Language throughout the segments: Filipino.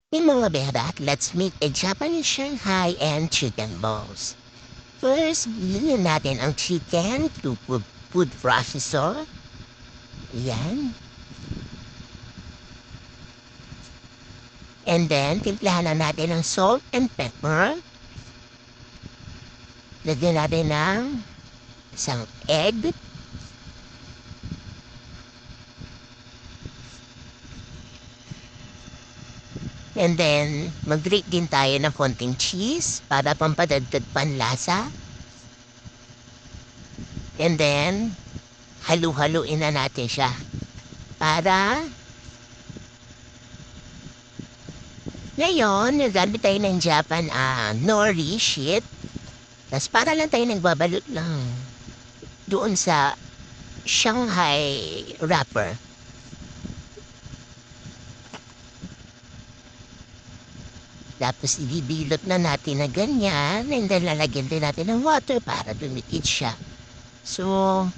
In mga berat, let's make a Japanese Shanghai and chicken balls. First, bilhin natin ang chicken to food processor. Yan. And then, timplahan na natin ng salt and pepper. Lagyan natin ng isang egg. And then, mag-grate din tayo ng konting cheese para pampadagdag panlasa. And then, halu-haluin na natin siya para ngayon, nagamit tayo ng Japan nori sheet. Tapos para lang tayo nagbabalot lang doon sa Shanghai wrapper. Tapos ibibilot na natin na ganyan and then lalagyan din natin ng water para dumikit siya. So,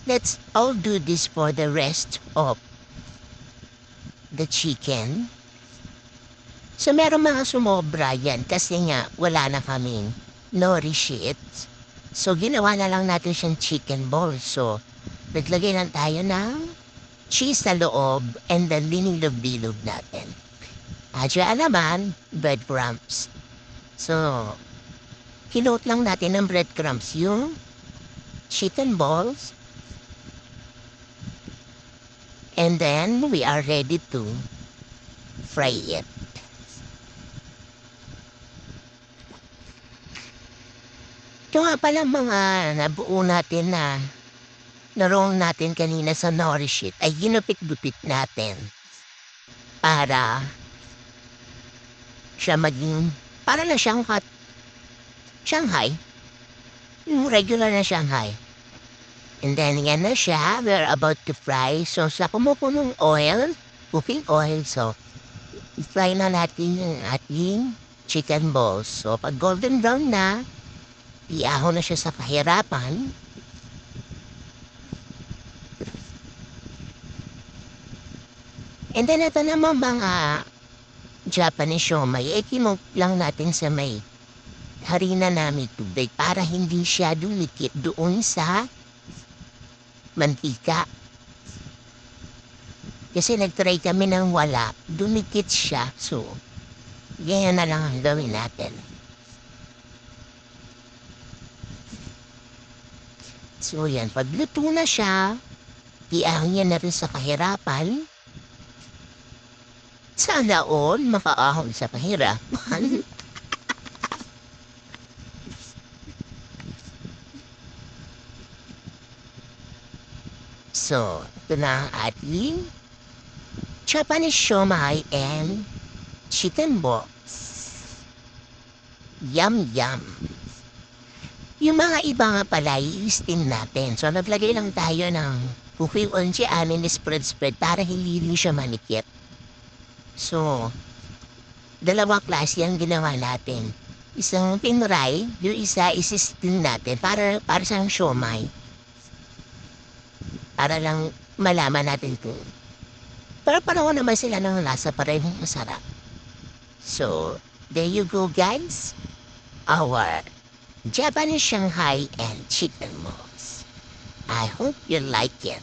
let's all do this for the rest of the chicken. So, meron mga sumobra yan kasi nga wala na kaming nori sheet. So, ginawa na lang natin siyang chicken ball. So, naglagay lang tayo ng cheese sa loob and then linilog-bilog natin. At yan naman, breadcrumbs. So, kinot lang natin ng breadcrumbs yung chicken balls. And then, we are ready to fry it. Ito nga pala mga nabuo natin na naroon natin kanina sa nori sheet ay ginupit-gupit natin para siya maging, para na siyang hot Shanghai. Yung regular na Shanghai. And then, yan na siya. We're about to fry. So, sa kumukunong oil, cooking oil, so, fry na natin yung ating chicken balls. So, pag golden brown na, iahon na siya sa kahirapan. And then, ito naman mga Japanese siomai, kinok lang natin sa may harina namin tubig para hindi siya dumikit doon sa mantika. Kasi nagtry kami ng wala, dumikit siya. So, ganyan na lang ang gawin natin. So, yan. Pag luto na siya, iahon niya na rin sa kahirapan. Sana all makaahon sa kahirapan. So, ito na ang ating Japanese siomai and chicken balls. Yum, yum. Yung mga iba nga pala, i-steam natin. So, naglagay lang tayo ng cooking oil siya amin spread para hindi rin siya manikit. So, dalawang klase ang ginawa natin. Isang pinray, yung isa isi-steam natin para sa siomai. Para lang malaman natin kung pero pareho naman sila ng lasa, parehong masarap. So, there you go guys. Our Japanese Shanghai and chicken balls. I hope you like it.